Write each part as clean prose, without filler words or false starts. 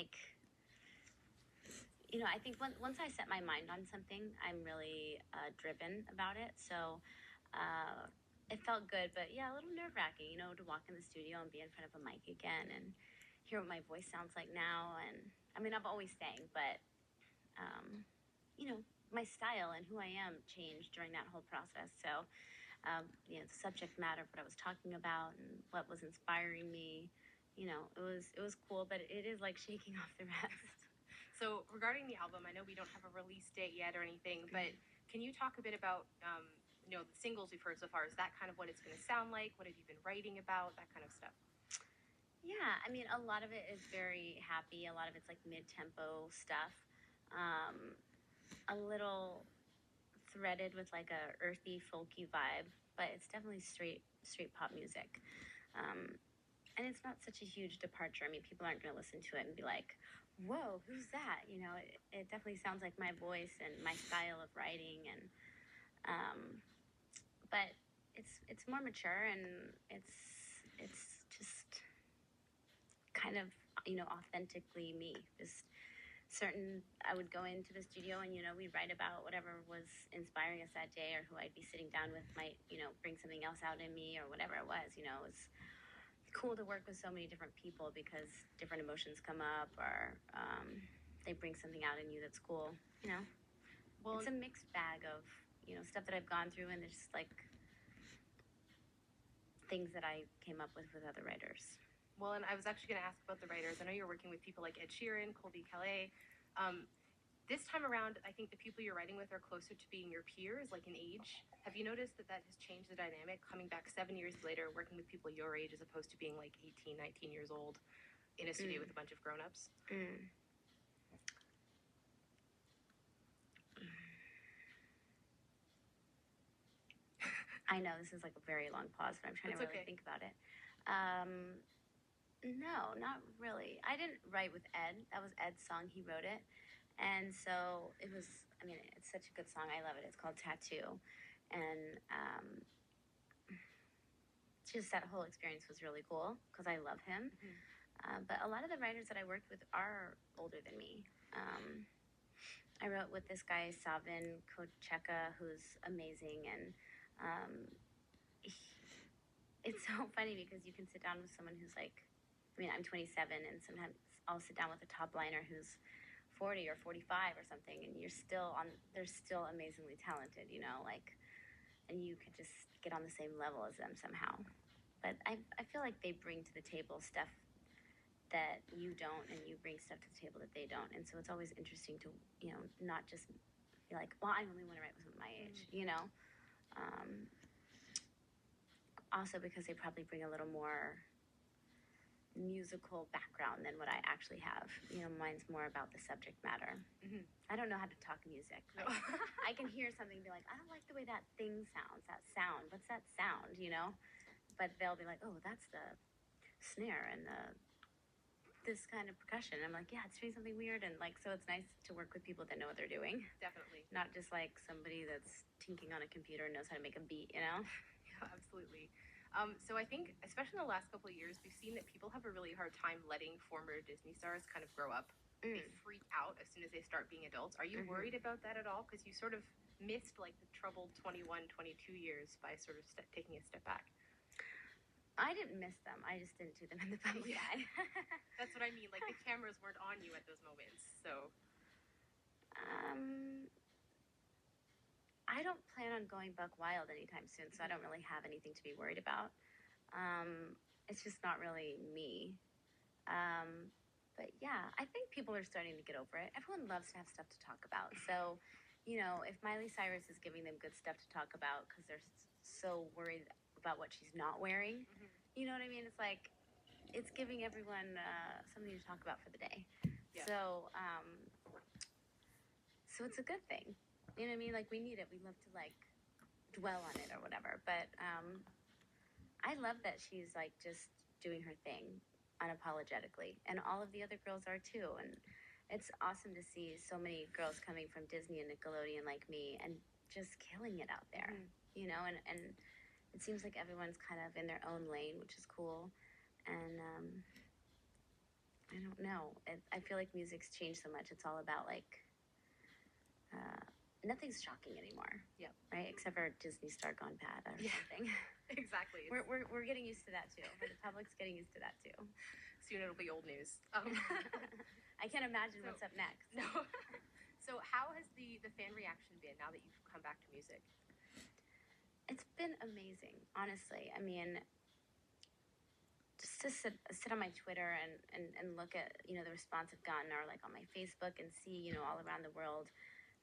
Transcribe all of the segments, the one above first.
like, you know, I think once I set my mind on something, I'm really driven about it. So it felt good, but yeah, a little nerve wracking, you know, to walk in the studio and be in front of a mic again and hear what my voice sounds like now. And I mean, I've always sang, but, you know, my style and who I am changed during that whole process. So, you know, the subject matter, what I was talking about and what was inspiring me, you know, it was cool, but it is like shaking off the rest. So regarding the album, I know we don't have a release date yet or anything, but can you talk a bit about, you know, the singles we've heard so far? Is that kind of what it's going to sound like? What have you been writing about? That kind of stuff. Yeah, I mean, a lot of it is very happy. A lot of it's like mid-tempo stuff. A little threaded with like a earthy, folky vibe, but it's definitely straight pop music. And it's not such a huge departure. I mean, people aren't going to listen to it and be like, "Whoa, who's that?" You know, it definitely sounds like my voice and my style of writing, and but it's more mature and it's just kind of, you know, authentically me. Just certain, I would go into the studio and, you know, we'd write about whatever was inspiring us that day or who I'd be sitting down with might, you know, bring something else out in me or whatever it was. You know, it was cool to work with so many different people because different emotions come up or they bring something out in you that's cool, you know. Well, it's a mixed bag of, you know, stuff that I've gone through, and there's like things that I came up with other writers. Well, and I was actually going to ask about the writers. I know you're working with people like Ed Sheeran, Colby Calais. This time around, I think the people you're writing with are closer to being your peers, like in age. Have you noticed that has changed the dynamic, coming back 7 years later, working with people your age as opposed to being like 18, 19 years old in a studio with a bunch of grown-ups? I know this is like a very long pause, but I'm trying to really think about it. No, not really. I didn't write with Ed. That was Ed's song. He wrote it. And so it was, I mean, it's such a good song. I love it. It's called Tattoo. And just that whole experience was really cool because I love him. But a lot of the writers that I worked with are older than me. I wrote with this guy, Savin Kocheka, who's amazing. And it's so funny because you can sit down with someone who's like, I mean, I'm 27, and sometimes I'll sit down with a top liner who's 40 or 45 or something, and they're still amazingly talented, you know, like, and you could just get on the same level as them somehow. But I feel like they bring to the table stuff that you don't, and you bring stuff to the table that they don't. And so it's always interesting to, you know, not just be like, well, I only want to write with my age, you know. Also because they probably bring a little more musical background than what I actually have. You know, mine's more about the subject matter. I don't know how to talk music. Like, I can hear something and be like, I don't like the way that thing sounds, that sound. What's that sound, you know? But they'll be like, oh, that's the snare and this kind of percussion. I'm like, yeah, it's doing something weird. And like, so it's nice to work with people that know what they're doing. Definitely. Not just like somebody that's tinking on a computer and knows how to make a beat, you know? Yeah, absolutely. So I think, especially in the last couple of years, we've seen that people have a really hard time letting former Disney stars kind of grow up. They freak out as soon as they start being adults. Are you worried about that at all? Because you sort of missed like the troubled 21, 22 years by sort of taking a step back. I didn't miss them. I just didn't do them in the public eye. That's what I mean. Like, the cameras weren't on you at those moments, so. I don't plan on going buck wild anytime soon, so I don't really have anything to be worried about. It's just not really me. But yeah, I think people are starting to get over it. Everyone loves to have stuff to talk about. So, you know, if Miley Cyrus is giving them good stuff to talk about because they're so worried about what she's not wearing, you know what I mean? It's like, it's giving everyone something to talk about for the day. Yeah. So it's a good thing. You know what I mean? Like, we need it. We love to like dwell on it or whatever. But I love that she's like just doing her thing unapologetically, and all of the other girls are too. And it's awesome to see so many girls coming from Disney and Nickelodeon like me and just killing it out there. You know, and it seems like everyone's kind of in their own lane, which is cool. And I don't don't know. I feel like music's changed so much. It's all about like nothing's shocking anymore. Yep. Right? Except for Disney Star Gone Bad or something. Exactly. We're getting used to that too. The public's getting used to that too. Soon it'll be old news. I can't imagine what's up next. No. So how has the fan reaction been now that you've come back to music? It's been amazing, honestly. I mean, just to sit on my Twitter and look at, the response I've gotten, or like on my Facebook, and see, all around the world,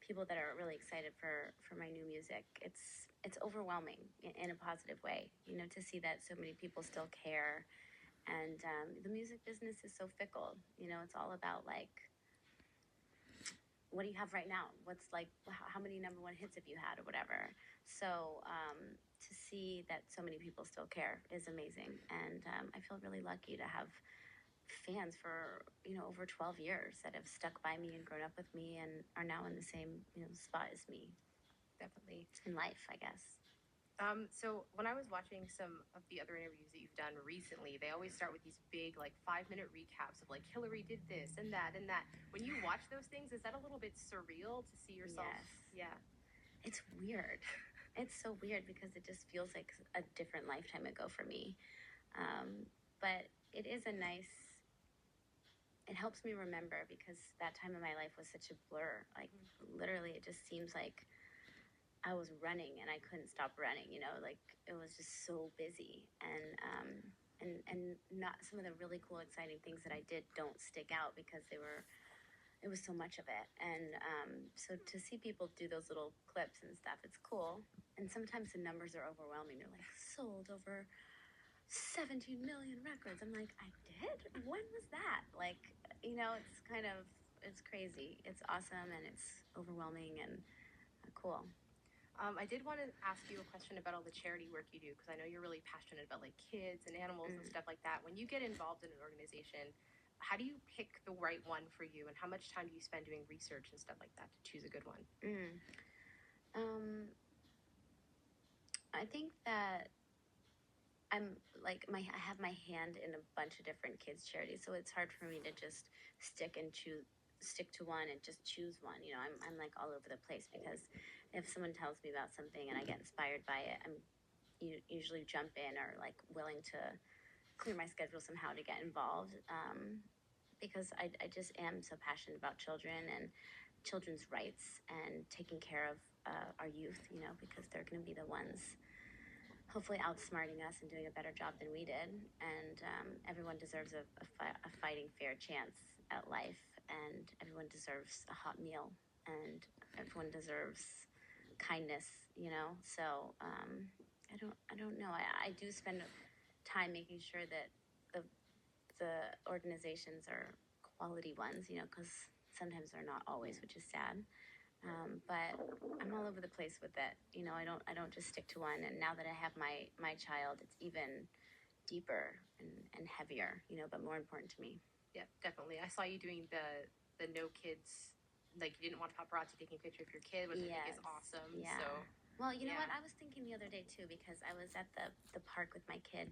people that are really excited for my new music. It's overwhelming in a positive way, to see that so many people still care. And the music business is so fickle. It's all about like, what do you have right now? What's like, how many number one hits have you had, or whatever. So to see that so many people still care is amazing. And I feel really lucky to have fans for, over 12 years that have stuck by me and grown up with me and are now in the same, spot as me. Definitely. In life, I guess. So when I was watching some of the other interviews that you've done recently, they always start with these big, like 5-minute recaps of like Hilary did this and that and that. When you watch those things, is that a little bit surreal to see yourself? Yes. Yeah. It's weird. It's so weird because it just feels like a different lifetime ago for me. But it is it helps me remember, because that time of my life was such a blur. Like, literally, it just seems like I was running and I couldn't stop running, like it was just so busy. And not some of the really cool, exciting things that I did don't stick out because it was so much of it. And so to see people do those little clips and stuff, it's cool. And sometimes the numbers are overwhelming. They're like, sold over 17 million records. I'm like, I did? When was that? Like, it's crazy. It's awesome, and it's overwhelming and cool. I did want to ask you a question about all the charity work you do, because I know you're really passionate about like kids and animals and stuff like that. When you get involved in an organization, how do you pick the right one for you, and how much time do you spend doing research and stuff like that to choose a good one? I think that I'm like I have my hand in a bunch of different kids charities, so it's hard for me to just stick to one and just choose one. I'm like all over the place, because if someone tells me about something and I get inspired by it, I'm usually jump in, or like willing to clear my schedule somehow to get involved. Because I just am so passionate about children and children's rights and taking care of our youth, because they're going to be the ones hopefully outsmarting us and doing a better job than we did. And everyone deserves a fighting fair chance at life, and everyone deserves a hot meal, and everyone deserves kindness, So I don't know. I do spend time making sure that the organizations are quality ones, because sometimes they're not always, which is sad. But I'm all over the place with it. I don't just stick to one. And now that I have my child, it's even deeper and heavier, but more important to me. Yeah, definitely. I saw you doing the no kids, like you didn't want paparazzi taking a picture of your kid, which I think is awesome. Yeah. So, well, you know what? I was thinking the other day too, because I was at the park with my kid,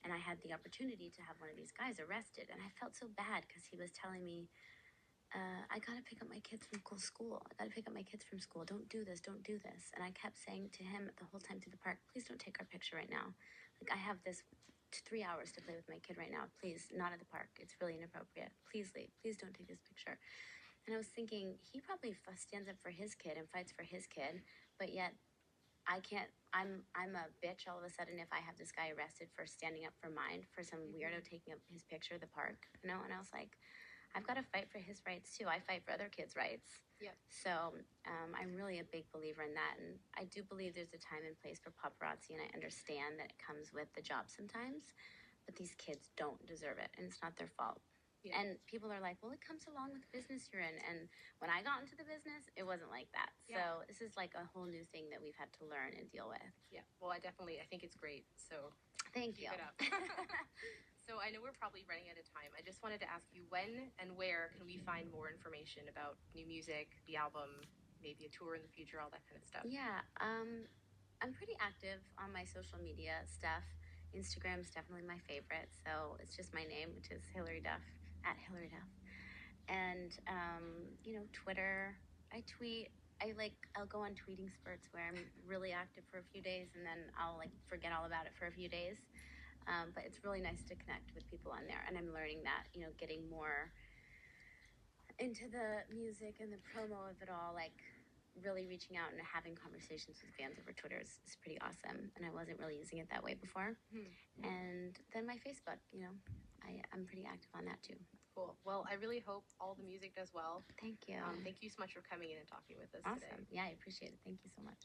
and I had the opportunity to have one of these guys arrested, and I felt so bad because he was telling me, I gotta pick up my kids from school. I gotta pick up my kids from school. Don't do this. Don't do this. And I kept saying to him the whole time through the park, please don't take our picture right now. Like, I have this 3 hours to play with my kid right now. Please, not at the park. It's really inappropriate. Please leave. Please don't take this picture. And I was thinking, he probably stands up for his kid and fights for his kid, but yet I can't. I'm a bitch all of a sudden if I have this guy arrested for standing up for mine, for some weirdo taking up his picture at the park, And I was like, I've got to fight for his rights too. I fight for other kids' rights. Yep. So I'm really a big believer in that, and I do believe there's a time and place for paparazzi, and I understand that it comes with the job sometimes, but these kids don't deserve it, and it's not their fault. Yeah. And people are like, well, it comes along with the business you're in. And when I got into the business, it wasn't like that. Yeah. So this is like a whole new thing that we've had to learn and deal with. Yeah. Well, I think it's great. So thank you. Keep it up. So I know we're probably running out of time. I just wanted to ask you, when and where can we find more information about new music, the album, maybe a tour in the future, all that kind of stuff? Yeah. I'm pretty active on my social media stuff. Instagram is definitely my favorite. So it's just my name, which is Hilary Duff at Hilary Duff. And Twitter. I tweet. I'll go on tweeting spurts where I'm really active for a few days and then I'll forget all about it for a few days. But it's really nice to connect with people on there, and I'm learning that getting more into the music and the promo of it all, really reaching out and having conversations with fans over Twitter is pretty awesome. And I wasn't really using it that way before. And then my Facebook, I'm pretty active on that too. Cool. Well, I really hope all the music does well. Thank you. Thank you so much for coming in and talking with us Awesome. today. Yeah, I appreciate it. Thank you so much.